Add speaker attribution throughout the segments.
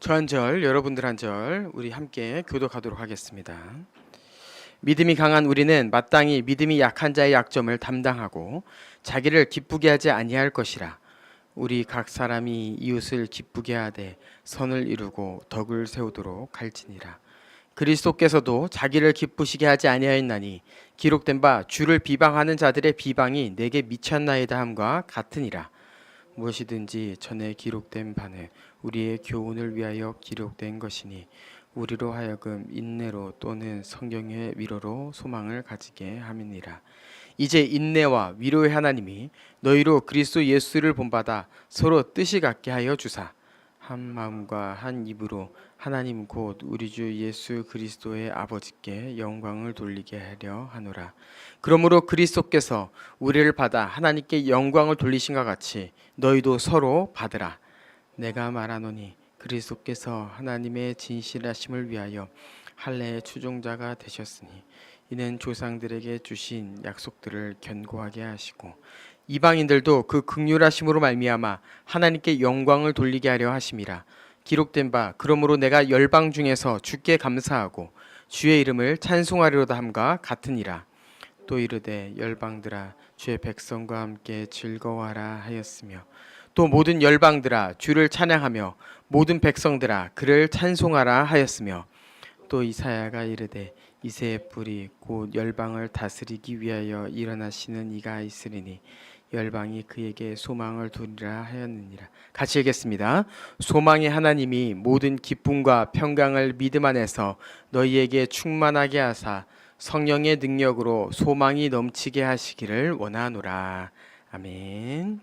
Speaker 1: 저 한 절, 여러분들 한 절, 우리 함께 교독하도록 하겠습니다. 믿음이 강한 우리는 마땅히 믿음이 약한 자의 약점을 담당하고 자기를 기쁘게 하지 아니할 것이라. 우리 각 사람이 이웃을 기쁘게 하되 선을 이루고 덕을 세우도록 할지니라. 그리스도께서도 자기를 기쁘시게 하지 아니하였나니 기록된 바 주를 비방하는 자들의 비방이 내게 미쳤나이다 함과 같으니라. 무엇이든지 전에 기록된 바는 우리의 교훈을 위하여 기록된 것이니 우리로 하여금 인내로 또는 성경의 위로로 소망을 가지게 함이니라. 이제 인내와 위로의 하나님이 너희로 그리스도 예수를 본받아 서로 뜻이 같게 하여 주사 한 마음과 한 입으로 하나님 곧 우리 주 예수 그리스도의 아버지께 영광을 돌리게 하려 하노라. 그러므로 그리스도께서 우리를 받아 하나님께 영광을 돌리신 것 같이 너희도 서로 받으라. 내가 말하노니 그리스도께서 하나님의 진실하심을 위하여 할례의 추종자가 되셨으니 이는 조상들에게 주신 약속들을 견고하게 하시고 이방인들도 그 긍휼하심으로 말미암아 하나님께 영광을 돌리게 하려 하심이라. 기록된 바 그러므로 내가 열방 중에서 주께 감사하고 주의 이름을 찬송하리로다 함과 같으니라. 또 이르되 열방들아 주의 백성과 함께 즐거워하라 하였으며 또 모든 열방들아 주를 찬양하며 모든 백성들아 그를 찬송하라 하였으며 또 이사야가 이르되 이새의 뿌리 곧 열방을 다스리기 위하여 일어나시는 이가 있으리니 열방이 그에게 소망을 두리라 하였느니라. 같이 읽겠습니다. 소망의 하나님이 모든 기쁨과 평강을 믿음 안에서 너희에게 충만하게 하사 성령의 능력으로 소망이 넘치게 하시기를 원하노라. 아멘.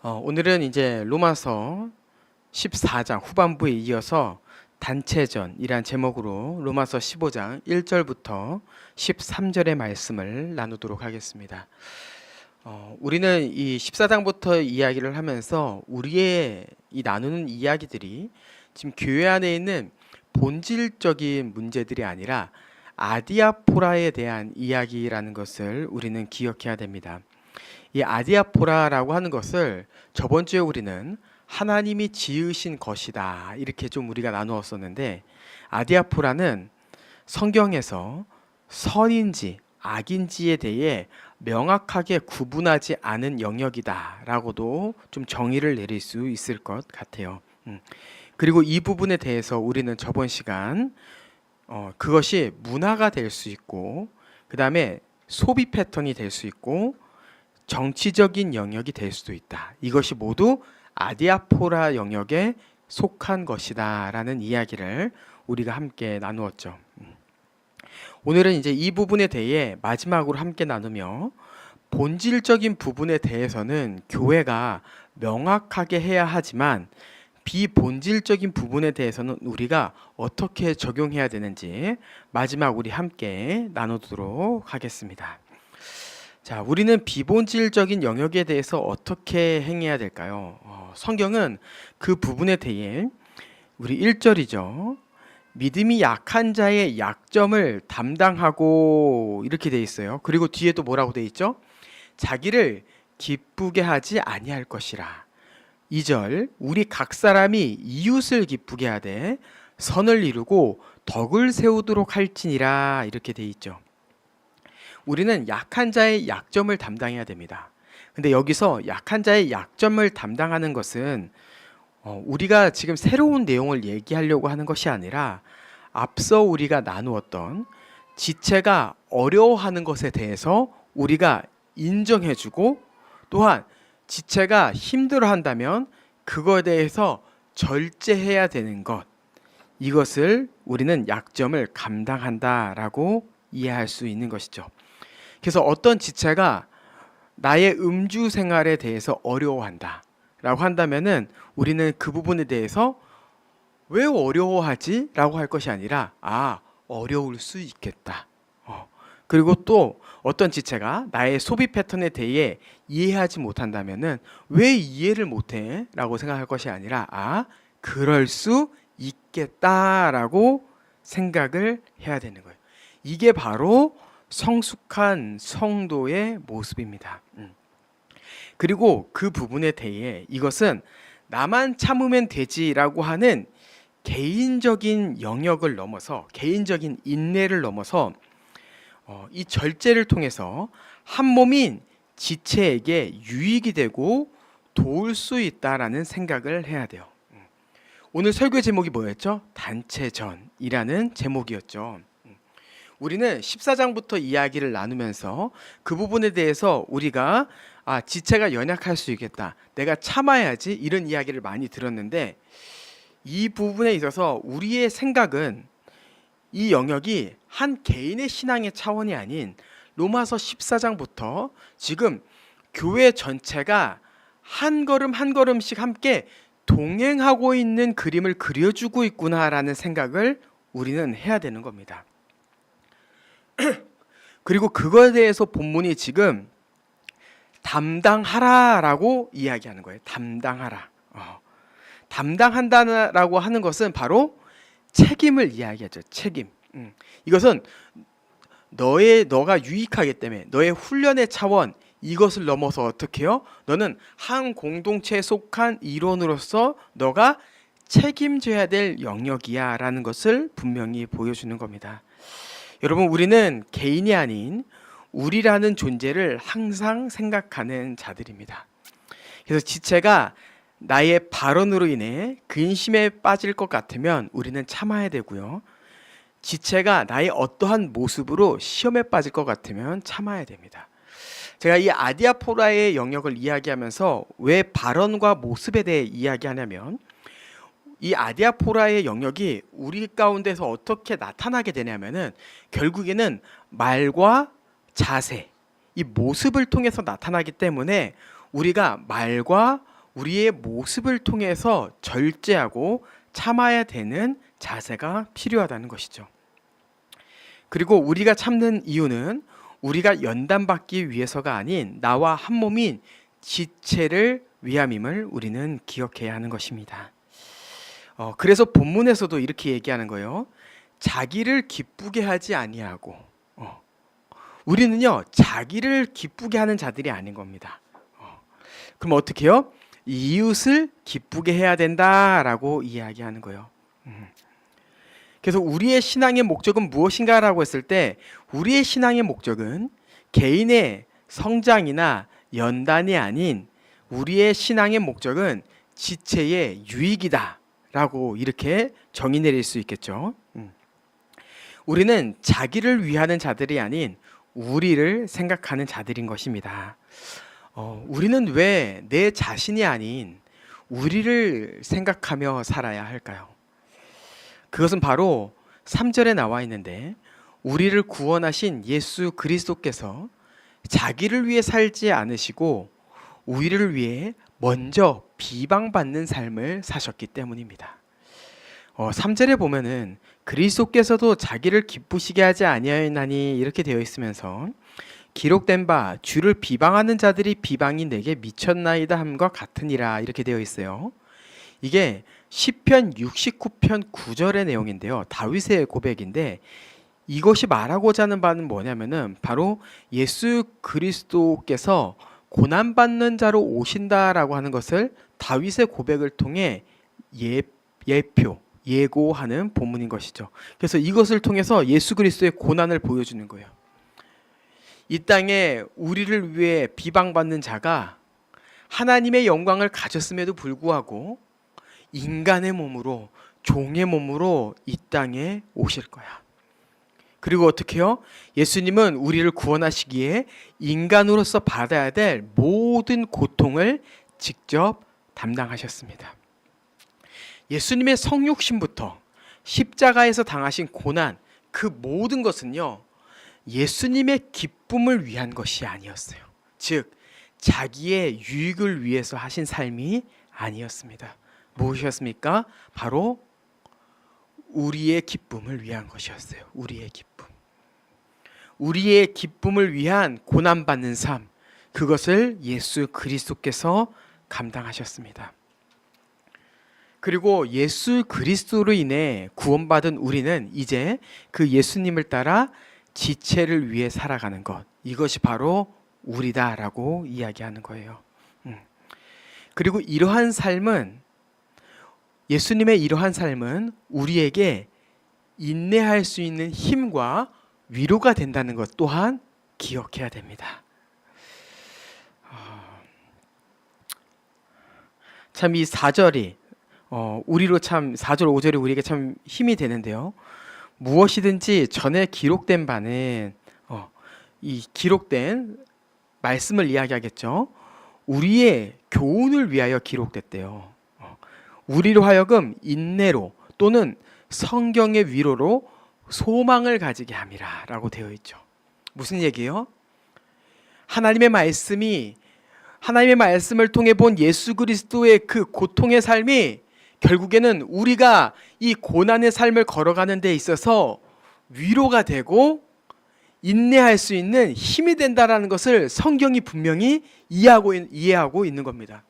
Speaker 1: 오늘은 이제 로마서 14장 후반부에 이어서 단체전이란 제목으로 로마서 15장 1절부터 13절의 말씀을 나누도록 하겠습니다. 우리는 이 14장부터 이야기를 하면서 우리의 이 나누는 이야기들이 지금 교회 안에 있는 본질적인 문제들이 아니라 아디아포라에 대한 이야기라는 것을 우리는 기억해야 됩니다. 이 아디아포라라고 하는 것을 저번 주에 우리는 하나님이 지으신 것이다 이렇게 좀 우리가 나누었었는데, 아디아포라는 성경에서 선인지 악인지에 대해 명확하게 구분하지 않은 영역이다 라고도 좀 정의를 내릴 수 있을 것 같아요. 그리고 이 부분에 대해서 우리는 저번 시간 그것이 문화가 될 수 있고 그 다음에 소비 패턴이 될 수 있고 정치적인 영역이 될 수도 있다. 이것이 모두 아디아포라 영역에 속한 것이다 라는 이야기를 우리가 함께 나누었죠. 오늘은 이제 이 부분에 대해 마지막으로 함께 나누며 본질적인 부분에 대해서는 교회가 명확하게 해야 하지만 비본질적인 부분에 대해서는 우리가 어떻게 적용해야 되는지 마지막 우리 함께 나누도록 하겠습니다. 자, 우리는 비본질적인 영역에 대해서 어떻게 행해야 될까요? 성경은 그 부분에 대해 우리 1절이죠. 믿음이 약한 자의 약점을 담당하고 이렇게 돼 있어요. 그리고 뒤에 또 뭐라고 돼 있죠? 자기를 기쁘게 하지 아니할 것이라. 2절 우리 각 사람이 이웃을 기쁘게 하되 선을 이루고 덕을 세우도록 할지니라 이렇게 돼 있죠. 우리는 약한 자의 약점을 담당해야 됩니다. 근데 여기서 약한 자의 약점을 담당하는 것은 우리가 지금 새로운 내용을 얘기하려고 하는 것이 아니라 앞서 우리가 나누었던 지체가 어려워하는 것에 대해서 우리가 인정해주고 또한 지체가 힘들어한다면 그거에 대해서 절제해야 되는 것, 이것을 우리는 약점을 감당한다라고 이해할 수 있는 것이죠. 그래서 어떤 지체가 나의 음주 생활에 대해서 어려워한다 라고 한다면은 우리는 그 부분에 대해서 왜 어려워하지? 라고 할 것이 아니라 어려울 수 있겠다. 그리고 또 어떤 지체가 나의 소비 패턴에 대해 이해하지 못한다면은 왜 이해를 못해? 라고 생각할 것이 아니라 그럴 수 있겠다라고 생각을 해야 되는 거예요. 이게 바로 성숙한 성도의 모습입니다. 그리고 그 부분에 대해 이것은 나만 참으면 되지라고 하는 개인적인 영역을 넘어서, 개인적인 인내를 넘어서 이 절제를 통해서 한 몸인 지체에게 유익이 되고 도울 수 있다라는 생각을 해야 돼요. 오늘 설교의 제목이 뭐였죠? 단체전이라는 제목이었죠. 우리는 14장부터 이야기를 나누면서 그 부분에 대해서 우리가 지체가 연약할 수 있겠다, 내가 참아야지, 이런 이야기를 많이 들었는데, 이 부분에 있어서 우리의 생각은 이 영역이 한 개인의 신앙의 차원이 아닌 로마서 14장부터 지금 교회 전체가 한 걸음 한 걸음씩 함께 동행하고 있는 그림을 그려주고 있구나라는 생각을 우리는 해야 되는 겁니다. 그리고 그거에 대해서 본문이 지금 담당하라라고 이야기하는 거예요. 담당하라. 담당한다라고 하는 것은 바로 책임을 이야기하죠. 책임. 이것은 너가 유익하기 때문에, 너의 훈련의 차원, 이것을 넘어서 어떻게 해요? 너는 한 공동체에 속한 일원으로서 너가 책임져야 될 영역이야 라는 것을 분명히 보여주는 겁니다. 여러분, 우리는 개인이 아닌 우리라는 존재를 항상 생각하는 자들입니다. 그래서 지체가 나의 발언으로 인해 근심에 빠질 것 같으면 우리는 참아야 되고요. 지체가 나의 어떠한 모습으로 시험에 빠질 것 같으면 참아야 됩니다. 제가 이 아디아포라의 영역을 이야기하면서 왜 발언과 모습에 대해 이야기하냐면, 이 아디아포라의 영역이 우리 가운데서 어떻게 나타나게 되냐면은 결국에는 말과 자세, 이 모습을 통해서 나타나기 때문에 우리가 말과 우리의 모습을 통해서 절제하고 참아야 되는 자세가 필요하다는 것이죠. 그리고 우리가 참는 이유는 우리가 연단받기 위해서가 아닌 나와 한 몸인 지체를 위함임을 우리는 기억해야 하는 것입니다. 그래서 본문에서도 이렇게 얘기하는 거예요. 자기를 기쁘게 하지 아니하고. 우리는요, 자기를 기쁘게 하는 자들이 아닌 겁니다. 그럼 어떻게 해요? 이웃을 기쁘게 해야 된다라고 이야기하는 거예요. 그래서 우리의 신앙의 목적은 무엇인가라고 했을 때, 우리의 신앙의 목적은 개인의 성장이나 연단이 아닌 우리의 신앙의 목적은 지체의 유익이다 라고 이렇게 정의 내릴 수 있겠죠. 우리는 자기를 위하는 자들이 아닌 우리를 생각하는 자들인 것입니다. 우리는 왜 내 자신이 아닌 우리를 생각하며 살아야 할까요? 그것은 바로 3절에 나와 있는데, 우리를 구원하신 예수 그리스도께서 자기를 위해 살지 않으시고 우리를 위해 먼저 비방받는 삶을 사셨기 때문입니다. 3절에 보면은 그리스도께서도 자기를 기쁘시게 하지 아니하였나니 이렇게 되어 있으면서, 기록된 바 주를 비방하는 자들이 비방이 내게 미쳤나이다 함과 같으니라 이렇게 되어 있어요. 이게 시편 69편 9절의 내용인데요. 다윗의 고백인데, 이것이 말하고자 하는 바는 뭐냐면은 바로 예수 그리스도께서 고난받는 자로 오신다라고 하는 것을 다윗의 고백을 통해 예고하는 본문인 것이죠. 그래서 이것을 통해서 예수 그리스도의 고난을 보여주는 거예요. 이 땅에 우리를 위해 비방받는 자가 하나님의 영광을 가졌음에도 불구하고 인간의 몸으로, 종의 몸으로 이 땅에 오실 거야. 그리고 어떻게 해요? 예수님은 우리를 구원하시기에 인간으로서 받아야 될 모든 고통을 직접 담당하셨습니다. 예수님의 성육신부터 십자가에서 당하신 고난, 그 모든 것은요, 예수님의 기쁨을 위한 것이 아니었어요. 즉, 자기의 유익을 위해서 하신 삶이 아니었습니다. 무엇이었습니까? 바로 우리의 기쁨을 위한 것이었어요. 우리의 기쁨. 우리의 기쁨을 위한 고난받는 삶, 그것을 예수 그리스도께서 감당하셨습니다. 그리고 예수 그리스도로 인해 구원받은 우리는 이제 그 예수님을 따라 지체를 위해 살아가는 것, 이것이 바로 우리다라고 이야기하는 거예요. 그리고 이러한 삶은 예수님의 이러한 삶은 우리에게 인내할 수 있는 힘과 위로가 된다는 것 또한 기억해야 됩니다. 참 이 4절이 우리로 참 4절 5절이 우리에게 참 힘이 되는데요. 무엇이든지 전에 기록된 바는 이 기록된 말씀을 이야기하겠죠. 우리의 교훈을 위하여 기록됐대요. 우리로 하여금 인내로 또는 성경의 위로로 소망을 가지게 함이라 라고 되어 있죠. 무슨 얘기예요? 하나님의 말씀을 통해 본 예수 그리스도의 그 고통의 삶이 결국에는 우리가 이 고난의 삶을 걸어가는 데 있어서 위로가 되고 인내할 수 있는 힘이 된다라는 것을 성경이 분명히 이해하고 있는 겁니다.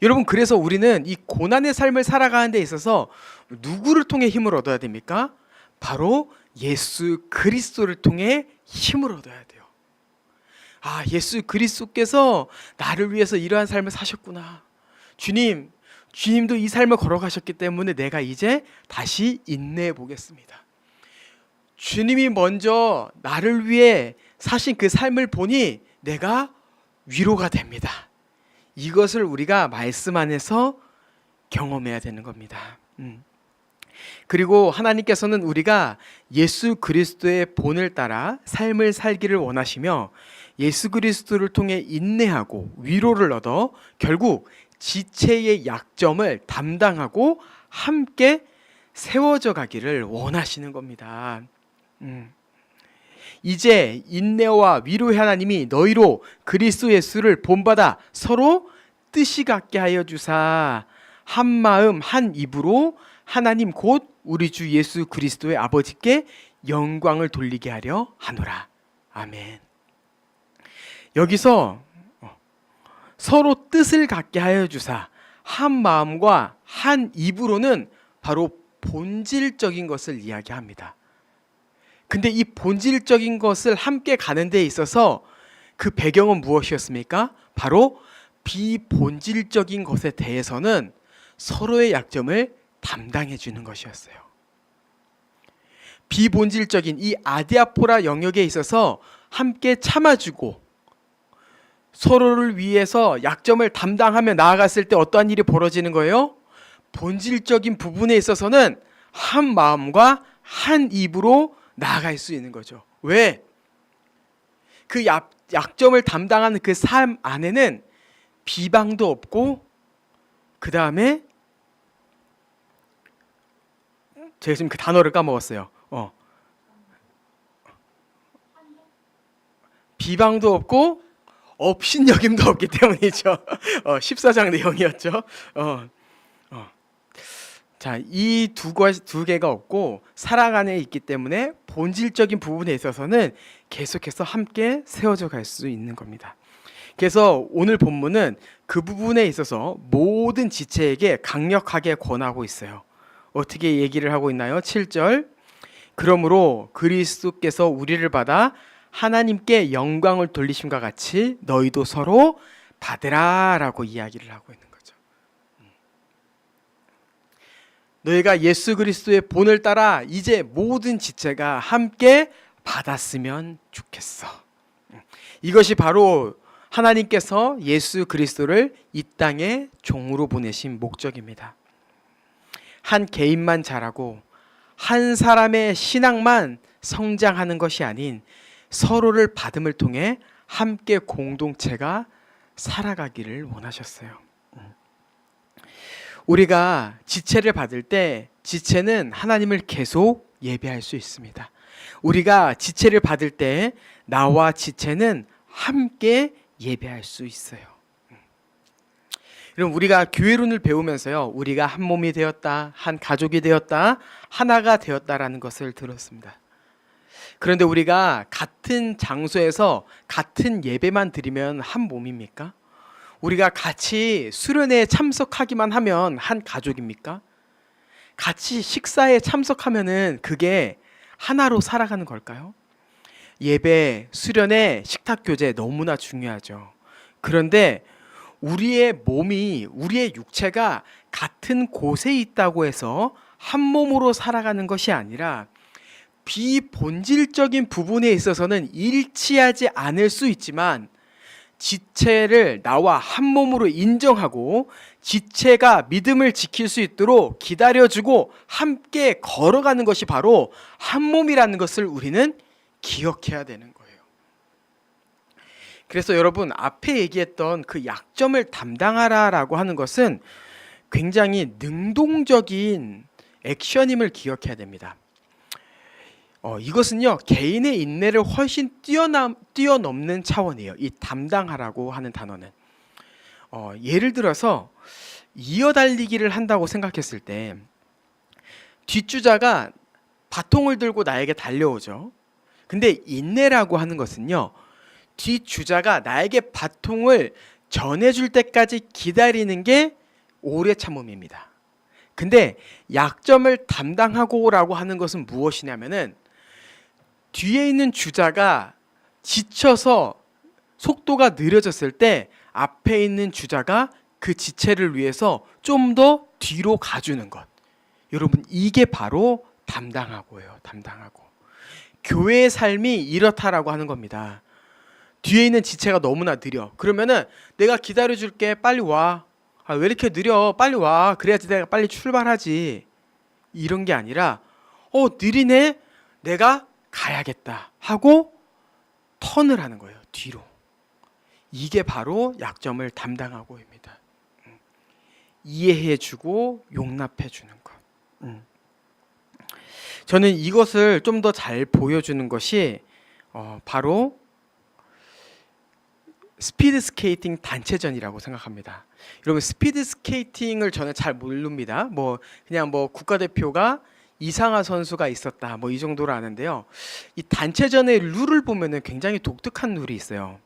Speaker 1: 여러분, 그래서 우리는 이 고난의 삶을 살아가는 데 있어서 누구를 통해 힘을 얻어야 됩니까? 바로 예수 그리스도를 통해 힘을 얻어야 돼요. 예수 그리스도께서 나를 위해서 이러한 삶을 사셨구나. 주님도 이 삶을 걸어가셨기 때문에 내가 이제 다시 인내해 보겠습니다. 주님이 먼저 나를 위해 사신 그 삶을 보니 내가 위로가 됩니다. 이것을 우리가 말씀 안에서 경험해야 되는 겁니다. 그리고 하나님께서는 우리가 예수 그리스도의 본을 따라 삶을 살기를 원하시며 예수 그리스도를 통해 인내하고 위로를 얻어 결국 지체의 약점을 담당하고 함께 세워져 가기를 원하시는 겁니다. 이제 인내와 위로의 하나님이 너희로 그리스도 예수를 본받아 서로 뜻이 같게 하여 주사 한 마음 한 입으로 하나님 곧 우리 주 예수 그리스도의 아버지께 영광을 돌리게 하려 하노라. 아멘. 여기서 서로 뜻을 갖게 하여 주사 한 마음과 한 입으로는 바로 본질적인 것을 이야기합니다. 근데 이 본질적인 것을 함께 가는 데 있어서 그 배경은 무엇이었습니까? 바로 비본질적인 것에 대해서는 서로의 약점을 담당해 주는 것이었어요. 비본질적인 이 아디아포라 영역에 있어서 함께 참아주고 서로를 위해서 약점을 담당하며 나아갔을 때 어떠한 일이 벌어지는 거예요? 본질적인 부분에 있어서는 한 마음과 한 입으로 나아갈 수 있는 거죠. 왜? 그 약점을 담당하는 그 삶 안에는 비방도 없고, 그 다음에 제가 지금 그 단어를 까먹었어요. 비방도 없고 업신여김도 없기 때문이죠. 14장 내용이었죠. 자, 이 두 개가 없고 사랑 안에 있기 때문에 본질적인 부분에 있어서는 계속해서 함께 세워져 갈 수 있는 겁니다. 그래서 오늘 본문은 그 부분에 있어서 모든 지체에게 강력하게 권하고 있어요. 어떻게 얘기를 하고 있나요? 7절. 그러므로 그리스도께서 우리를 받아 하나님께 영광을 돌리심과 같이 너희도 서로 받으라 라고 이야기를 하고 있는 거죠. 너희가 예수 그리스도의 본을 따라 이제 모든 지체가 함께 받았으면 좋겠어. 이것이 바로 하나님께서 예수 그리스도를 이 땅에 종으로 보내신 목적입니다. 한 개인만 자라고 한 사람의 신앙만 성장하는 것이 아닌 서로를 받음을 통해 함께 공동체가 살아가기를 원하셨어요. 우리가 지체를 받을 때 지체는 하나님을 계속 예배할 수 있습니다. 우리가 지체를 받을 때 나와 지체는 함께 예배할 수 있어요. 그럼 우리가 교회론을 배우면서요, 우리가 한 몸이 되었다, 한 가족이 되었다, 하나가 되었다라는 것을 들었습니다. 그런데 우리가 같은 장소에서 같은 예배만 드리면 한 몸입니까? 우리가 같이 수련회에 참석하기만 하면 한 가족입니까? 같이 식사에 참석하면은 그게 하나로 살아가는 걸까요? 예배, 수련회, 식탁 교제 너무나 중요하죠. 그런데 우리의 몸이, 우리의 육체가 같은 곳에 있다고 해서 한 몸으로 살아가는 것이 아니라 비본질적인 부분에 있어서는 일치하지 않을 수 있지만 지체를 나와 한 몸으로 인정하고 지체가 믿음을 지킬 수 있도록 기다려주고 함께 걸어가는 것이 바로 한 몸이라는 것을 우리는 기억해야 되는 거예요. 그래서 여러분, 앞에 얘기했던 그 약점을 담당하라라고 하는 것은 굉장히 능동적인 액션임을 기억해야 됩니다. 이것은요, 개인의 인내를 훨씬 뛰어넘는 차원이에요. 이 담당하라고 하는 단어는. 예를 들어서 이어달리기를 한다고 생각했을 때 뒷주자가 바통을 들고 나에게 달려오죠. 근데 인내라고 하는 것은요, 뒷주자가 나에게 바통을 전해줄 때까지 기다리는 게 오래 참음입니다. 근데 약점을 담당하고라고 하는 것은 무엇이냐면은 뒤에 있는 주자가 지쳐서 속도가 느려졌을 때 앞에 있는 주자가 그 지체를 위해서 좀 더 뒤로 가주는 것. 여러분, 이게 바로 담당하고예요. 담당하고. 교회의 삶이 이렇다라고 하는 겁니다. 뒤에 있는 지체가 너무나 느려. 그러면은 내가 기다려줄게. 빨리 와. 왜 이렇게 느려? 빨리 와. 그래야지 내가 빨리 출발하지. 이런 게 아니라 느리네. 내가 가야겠다 하고 턴을 하는 거예요. 뒤로. 이게 바로 약점을 담당하고입니다. 이해해주고 용납해주는 것. 저는 이것을 좀 더 잘 보여주는 것이 바로 스피드 스케이팅 단체전이라고 생각합니다. 여러분, 스피드 스케이팅을 저는 잘 모릅니다. 그냥 국가대표가 이상하 선수가 있었다, 이 정도로 아는데요. 이 단체전의 룰을 보면은 굉장히 독특한 룰이 있어요.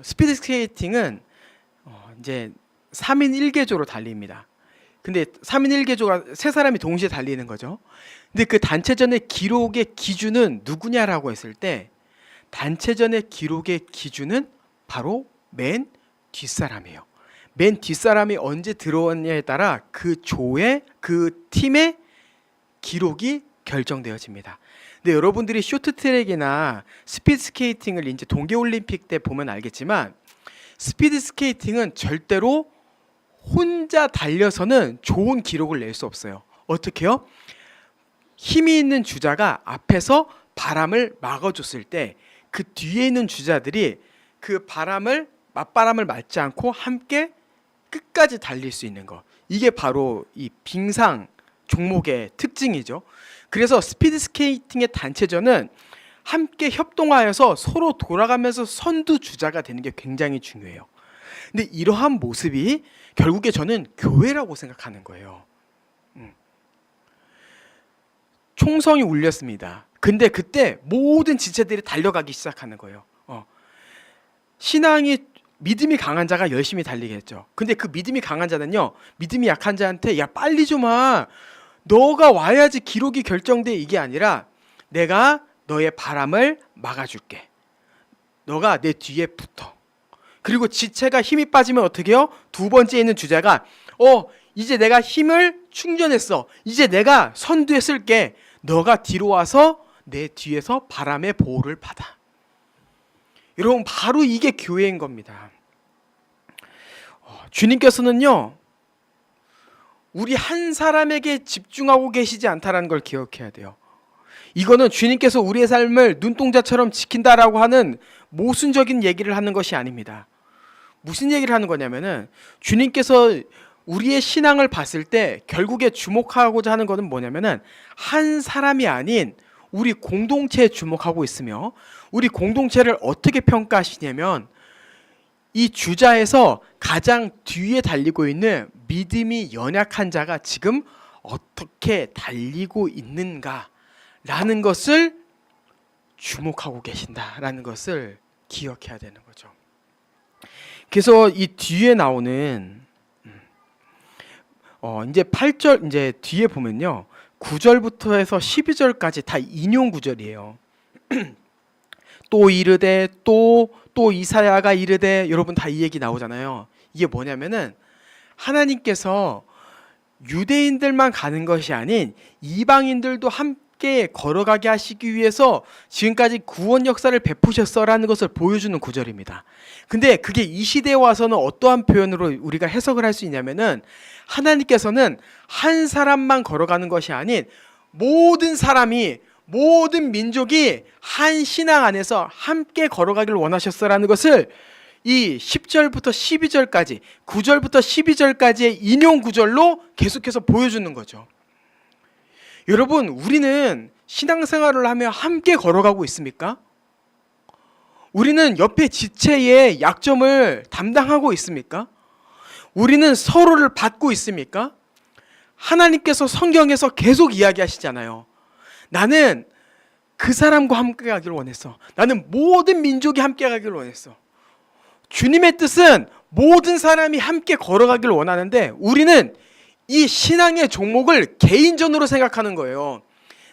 Speaker 1: 스피드 스케이팅은 이제 3인 1개조로 달립니다. 근데 3인 1개조가 세 사람이 동시에 달리는 거죠. 근데 그 단체전의 기록의 기준은 누구냐라고 했을 때 단체전의 기록의 기준은 바로 맨 뒷사람이에요. 맨 뒷사람이 언제 들어왔냐에 따라 그 그 팀의 기록이 결정되어집니다. 근데 여러분들이 쇼트트랙이나 스피드 스케이팅을 이제 동계올림픽 때 보면 알겠지만 스피드 스케이팅은 절대로 혼자 달려서는 좋은 기록을 낼 수 없어요. 어떻게요? 힘이 있는 주자가 앞에서 바람을 막아줬을 때 그 뒤에 있는 주자들이 그 맞바람을 맞지 않고 함께 끝까지 달릴 수 있는 것. 이게 바로 이 빙상 종목의 특징이죠. 그래서 스피드 스케이팅의 단체전은 함께 협동하여서 서로 돌아가면서 선두 주자가 되는 게 굉장히 중요해요. 근데 이러한 모습이 결국에 저는 교회라고 생각하는 거예요. 총성이 울렸습니다. 근데 그때 모든 지체들이 달려가기 시작하는 거예요. 믿음이 강한 자가 열심히 달리겠죠. 근데 그 믿음이 강한 자는요, 믿음이 약한 자한테 야 빨리 좀 와. 너가 와야지 기록이 결정돼. 이게 아니라 내가 너의 바람을 막아줄게. 너가 내 뒤에 붙어. 그리고 지체가 힘이 빠지면 어떻게 해요? 두 번째 있는 주자가 이제 내가 힘을 충전했어. 이제 내가 선두에 쓸게. 너가 뒤로 와서 내 뒤에서 바람의 보호를 받아. 여러분, 바로 이게 교회인 겁니다. 주님께서는요, 우리 한 사람에게 집중하고 계시지 않다라는 걸 기억해야 돼요. 이거는 주님께서 우리의 삶을 눈동자처럼 지킨다라고 하는 모순적인 얘기를 하는 것이 아닙니다. 무슨 얘기를 하는 거냐면은 주님께서 우리의 신앙을 봤을 때 결국에 주목하고자 하는 것은 뭐냐면은 한 사람이 아닌 우리 공동체에 주목하고 있으며, 우리 공동체를 어떻게 평가하시냐면 이 주자에서 가장 뒤에 달리고 있는 믿음이 연약한 자가 지금 어떻게 달리고 있는가라는 것을 주목하고 계신다라는 것을 기억해야 되는 거죠. 그래서 이 뒤에 나오는 이제 8절 이제 뒤에 보면요, 9절부터 해서 12절까지 다 인용 구절이에요. 또 이르되 또 또 이사야가 이르되, 여러분 다 이 얘기 나오잖아요. 이게 뭐냐면은 하나님께서 유대인들만 가는 것이 아닌 이방인들도 함께 걸어가게 하시기 위해서 지금까지 구원 역사를 베푸셨어라는 것을 보여주는 구절입니다. 근데 그게 이 시대에 와서는 어떠한 표현으로 우리가 해석을 할 수 있냐면은, 하나님께서는 한 사람만 걸어가는 것이 아닌 모든 사람이, 모든 민족이 한 신앙 안에서 함께 걸어가기를 원하셨어라는 것을 이 10절부터 12절까지, 9절부터 12절까지의 인용 구절로 계속해서 보여주는 거죠. 여러분, 우리는 신앙생활을 하며 함께 걸어가고 있습니까? 우리는 옆에 지체의 약점을 담당하고 있습니까? 우리는 서로를 받고 있습니까? 하나님께서 성경에서 계속 이야기하시잖아요. 나는 그 사람과 함께 가기를 원했어. 나는 모든 민족이 함께 가기를 원했어. 주님의 뜻은 모든 사람이 함께 걸어가기를 원하는데, 우리는 이 신앙의 종목을 개인전으로 생각하는 거예요.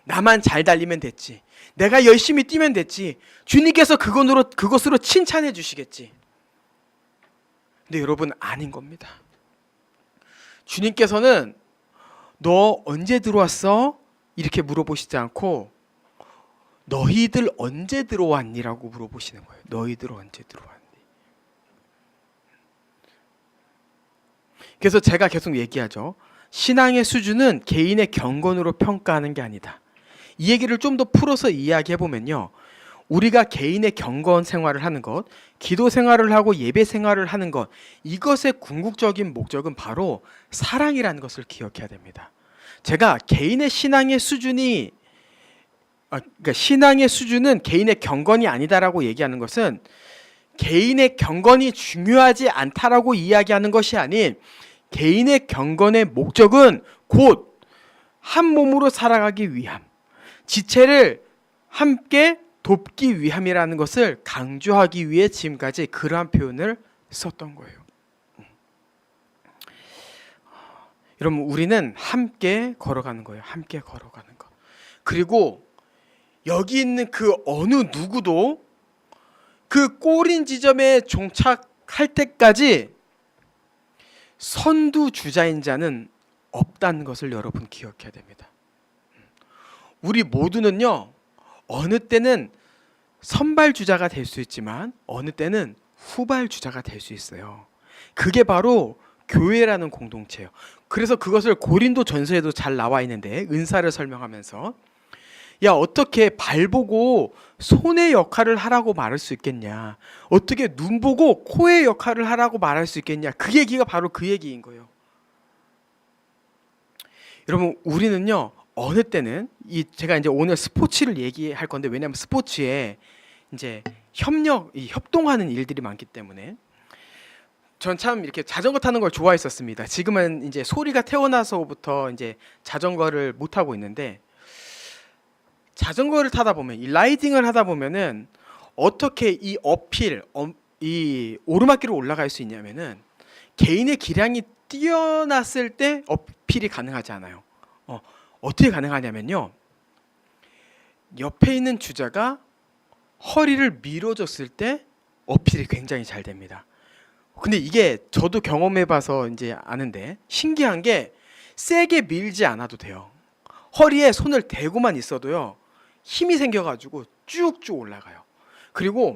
Speaker 1: 나만 잘 달리면 됐지. 내가 열심히 뛰면 됐지. 주님께서 그것으로 칭찬해 주시겠지. 근데 여러분, 아닌 겁니다. 주님께서는 너 언제 들어왔어? 이렇게 물어보시지 않고 너희들 언제 들어왔니라고 물어보시는 거예요. 너희들 언제 들어왔니? 그래서 제가 계속 얘기하죠. 신앙의 수준은 개인의 경건으로 평가하는 게 아니다. 이 얘기를 좀 더 풀어서 이야기해 보면요, 우리가 개인의 경건 생활을 하는 것, 기도 생활을 하고 예배 생활을 하는 것, 이것의 궁극적인 목적은 바로 사랑이라는 것을 기억해야 됩니다. 제가 개인의 신앙의 수준이, 그러니까 신앙의 수준은 개인의 경건이 아니다라고 얘기하는 것은 개인의 경건이 중요하지 않다라고 이야기하는 것이 아닌, 개인의 경건의 목적은 곧 한 몸으로 살아가기 위함, 지체를 함께 돕기 위함이라는 것을 강조하기 위해 지금까지 그러한 표현을 썼던 거예요. 여러분, 우리는 함께 걸어가는 거예요. 함께 걸어가는 것. 그리고 여기 있는 그 어느 누구도 그 꼬린 지점에 종착할 때까지 선두주자인 자는 없다는 것을 여러분 기억해야 됩니다. 우리 모두는요, 어느 때는 선발주자가 될 수 있지만 어느 때는 후발주자가 될 수 있어요. 그게 바로 교회라는 공동체예요. 그래서 그것을 고린도 전서에도 잘 나와 있는데, 은사를 설명하면서 야, 어떻게 발 보고 손의 역할을 하라고 말할 수 있겠냐, 어떻게 눈 보고 코의 역할을 하라고 말할 수 있겠냐, 그 얘기가 바로 그 얘기인 거예요. 여러분, 우리는요, 어느 때는 제가 이제 오늘 스포츠를 얘기할 건데, 왜냐하면 스포츠에 이제 협동하는 일들이 많기 때문에 전 참 이렇게 자전거 타는 걸 좋아했었습니다. 지금은 이제 소리가 태어나서부터 이제 자전거를 못 타고 있는데, 자전거를 타다 보면, 이 라이딩을 하다 보면은 어떻게 이 어필, 이 오르막길을 올라갈 수 있냐면은, 개인의 기량이 뛰어났을 때 어필이 가능하지 않아요. 어떻게 가능하냐면요, 옆에 있는 주자가 허리를 밀어줬을 때 어필이 굉장히 잘 됩니다. 근데 이게 저도 경험해봐서 이제 아는데, 신기한 게 세게 밀지 않아도 돼요. 허리에 손을 대고만 있어도요, 힘이 생겨가지고 쭉쭉 올라가요. 그리고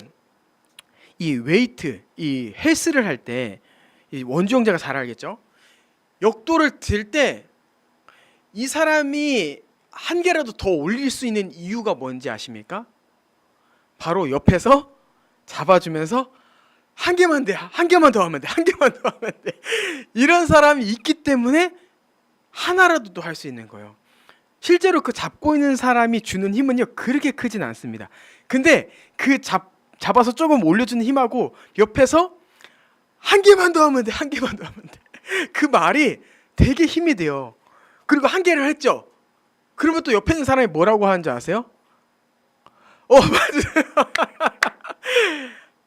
Speaker 1: 이 웨이트, 이 헬스를 할 때, 원주 형제가 잘 알겠죠? 역도를 들 때 이 사람이 한 개라도 더 올릴 수 있는 이유가 뭔지 아십니까? 바로 옆에서 잡아주면서 한 개만 돼, 한 개만 더 하면 돼, 한 개만 더 하면 돼, 이런 사람이 있기 때문에 하나라도 더 할 수 있는 거예요. 실제로 그 잡고 있는 사람이 주는 힘은요, 그렇게 크진 않습니다. 근데 그 잡아서 조금 올려주는 힘하고 옆에서 한 개만 더 하면 돼, 한 개만 더 하면 돼, 그 말이 되게 힘이 돼요. 그리고 한 개를 했죠. 그러면 또 옆에 있는 사람이 뭐라고 하는지 아세요? 맞아요.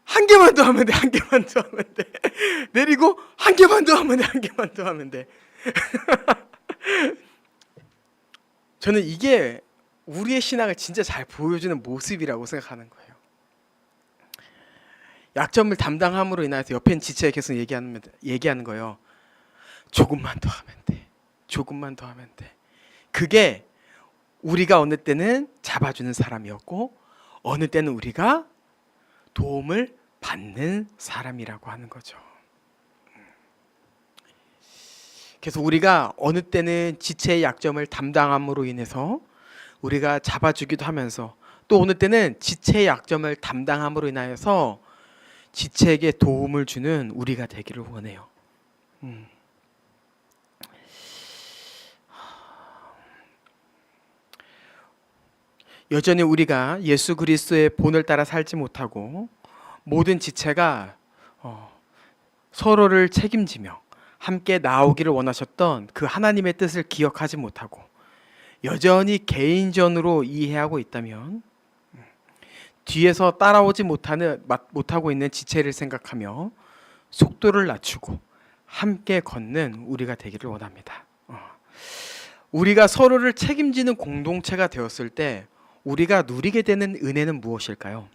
Speaker 1: 한 개만 더 하면 돼, 한 개만 더 하면 돼. 내리고 한 개만 더 하면 돼, 한 개만 더 하면 돼. 저는 이게 우리의 신앙을 진짜 잘 보여주는 모습이라고 생각하는 거예요. 약점을 담당함으로 인해서 옆에 있는 지체에 계속 얘기하는 거예요. 조금만 더 하면 돼. 조금만 더 하면 돼. 그게 우리가 어느 때는 잡아주는 사람이었고 어느 때는 우리가 도움을 받는 사람이라고 하는 거죠. 그래서 우리가 어느 때는 지체의 약점을 담당함으로 인해서 우리가 잡아주기도 하면서 또 어느 때는 지체의 약점을 담당함으로 인하여서 지체에게 도움을 주는 우리가 되기를 원해요. 여전히 우리가 예수 그리스도의 본을 따라 살지 못하고 모든 지체가 서로를 책임지며 함께 나오기를 원하셨던 그 하나님의 뜻을 기억하지 못하고 여전히 개인전으로 이해하고 있다면 뒤에서 따라오지 못하고 있는 지체를 생각하며 속도를 낮추고 함께 걷는 우리가 되기를 원합니다. 우리가 서로를 책임지는 공동체가 되었을 때 우리가 누리게 되는 은혜는 무엇일까요?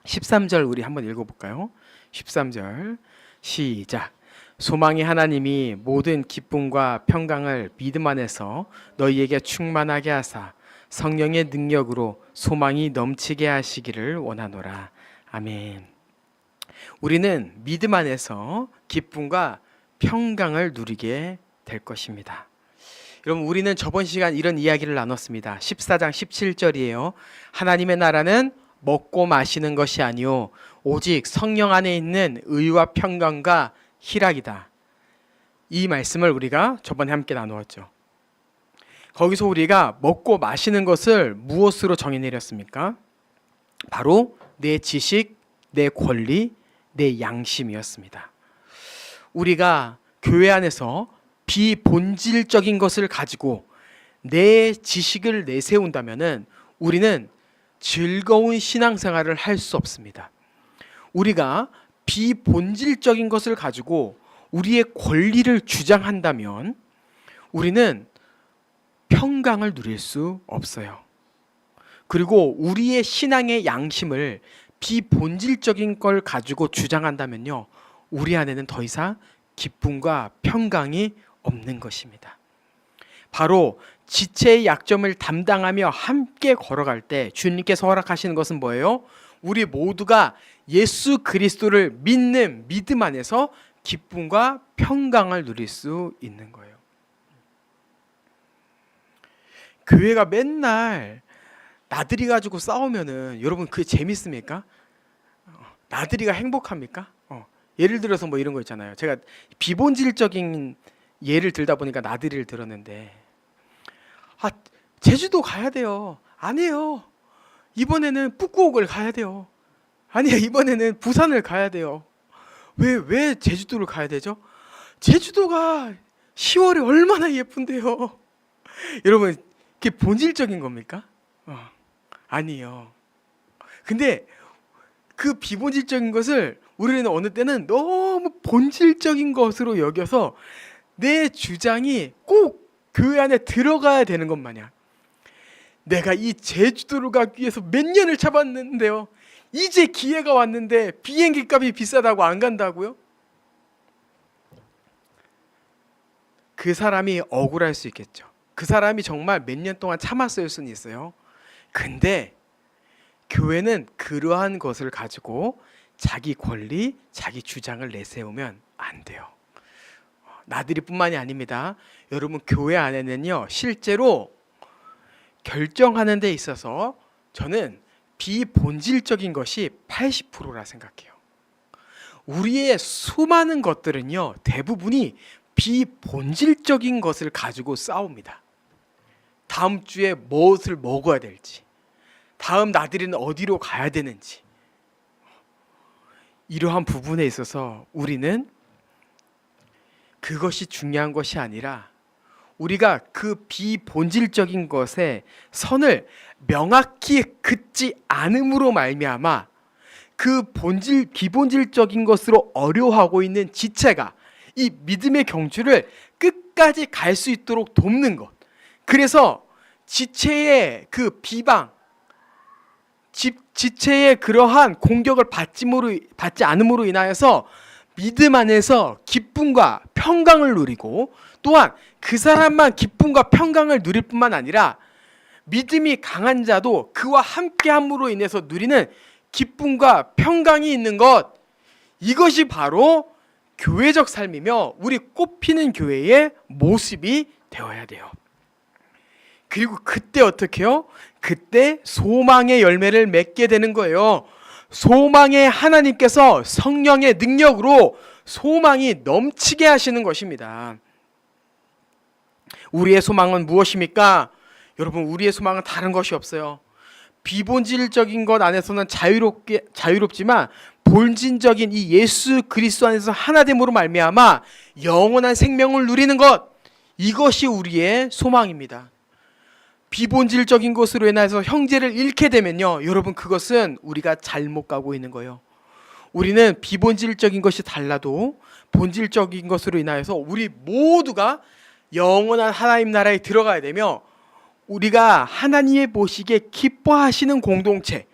Speaker 1: 13절 우리 한번 읽어볼까요? 13절 시작. 소망의 하나님이 모든 기쁨과 평강을 믿음 안에서 너희에게 충만하게 하사 성령의 능력으로 소망이 넘치게 하시기를 원하노라. 아멘. 우리는 믿음 안에서 기쁨과 평강을 누리게 될 것입니다. 여러분, 우리는 저번 시간 이런 이야기를 나눴습니다. 14장 17절이에요. 하나님의 나라는 먹고 마시는 것이 아니요 오직 성령 안에 있는 의와 평강과 희락이다. 이 말씀을 우리가 저번에 함께 나누었죠. 거기서 우리가 먹고 마시는 것을 무엇으로 정의 내렸습니까? 바로 내 지식, 내 권리, 내 양심이었습니다. 우리가 교회 안에서 비본질적인 것을 가지고 내 지식을 내세운다면 우리는 즐거운 신앙생활을 할 수 없습니다. 우리가 비본질적인 것을 가지고 우리의 권리를 주장한다면 우리는 평강을 누릴 수 없어요. 그리고 우리의 신앙의 양심을 비본질적인 걸 가지고 주장한다면요, 우리 안에는 더 이상 기쁨과 평강이 없는 것입니다. 바로 지체의 약점을 담당하며 함께 걸어갈 때 주님께서 허락하시는 것은 뭐예요? 우리 모두가 예수 그리스도를 믿는 믿음 안에서 기쁨과 평강을 누릴 수 있는 거예요. 교회가 맨날 나들이 가지고 싸우면은 여러분 그게 재밌습니까? 나들이가 행복합니까? 예를 들어서 뭐 이런 거 있잖아요. 제가 비본질적인 예를 들다 보니까 나들이를 들었는데, 제주도 가야 돼요. 아니에요. 이번에는 북구옥을 가야 돼요. 아니에요. 이번에는 부산을 가야 돼요. 왜 제주도를 가야 되죠? 제주도가 10월에 얼마나 예쁜데요. 여러분, 그게 본질적인 겁니까? 아니에요. 근데 그 비본질적인 것을 우리는 어느 때는 너무 본질적인 것으로 여겨서 내 주장이 꼭 교회 안에 들어가야 되는 것 마냥, 내가 이 제주도를 가기 위해서 몇 년을 잡았는데요, 이제 기회가 왔는데 비행기 값이 비싸다고 안 간다고요? 그 사람이 억울할 수 있겠죠. 그 사람이 정말 몇 년 동안 참았을 수는 있어요. 근데 교회는 그러한 것을 가지고 자기 권리, 자기 주장을 내세우면 안 돼요. 나들이뿐만이 아닙니다. 여러분, 교회 안에는요, 실제로 결정하는 데 있어서 저는 비본질적인 것이 80%라 생각해요. 우리의 수많은 것들은요, 대부분이 비본질적인 것을 가지고 싸웁니다. 다음 주에 무엇을 먹어야 될지, 다음 나들이는 어디로 가야 되는지, 이러한 부분에 있어서 우리는 그것이 중요한 것이 아니라 우리가 그 비본질적인 것에 선을 명확히 긋지 않음으로 말미암아 그 비본질적인 것으로 어려워하고 있는 지체가 이 믿음의 경주를 끝까지 갈 수 있도록 돕는 것. 그래서 지체의 그 비방, 지체의 그러한 공격을 받지 않음으로 인하여서 믿음 안에서 기쁨과 평강을 누리고, 또한 그 사람만 기쁨과 평강을 누릴 뿐만 아니라 믿음이 강한 자도 그와 함께함으로 인해서 누리는 기쁨과 평강이 있는 것, 이것이 바로 교회적 삶이며 우리 꽃피는 교회의 모습이 되어야 돼요. 그리고 그때 어떻게 해요? 그때 소망의 열매를 맺게 되는 거예요. 소망의 하나님께서 성령의 능력으로 소망이 넘치게 하시는 것입니다. 우리의 소망은 무엇입니까? 여러분, 우리의 소망은 다른 것이 없어요. 비본질적인 것 안에서는 자유롭지만 본질적인 이 예수 그리스도 안에서 하나됨으로 말미암아 영원한 생명을 누리는 것, 이것이 우리의 소망입니다. 비본질적인 것으로 인해서 형제를 잃게 되면요, 여러분, 그것은 우리가 잘못 가고 있는 거예요. 우리는 비본질적인 것이 달라도 본질적인 것으로 인하여서 우리 모두가 영원한 하나님 나라에 들어가야 되며, 우리가 하나님의 보시기에 기뻐하시는 공동체,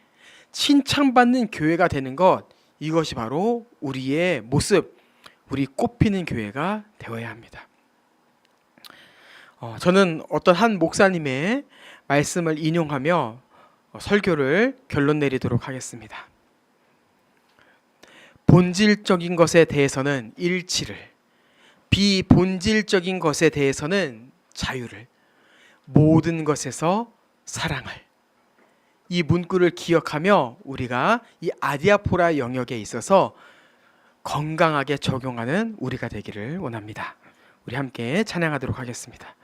Speaker 1: 칭찬받는 교회가 되는 것, 이것이 바로 우리의 모습, 우리 꽃피는 교회가 되어야 합니다. 저는 어떤 한 목사님의 말씀을 인용하며 설교를 결론 내리도록 하겠습니다. 본질적인 것에 대해서는 일치를, 비본질적인 것에 대해서는 자유를, 모든 것에서 사랑을, 이 문구를 기억하며 우리가 이 아디아포라 영역에 있어서 건강하게 적용하는 우리가 되기를 원합니다. 우리 함께 찬양하도록 하겠습니다.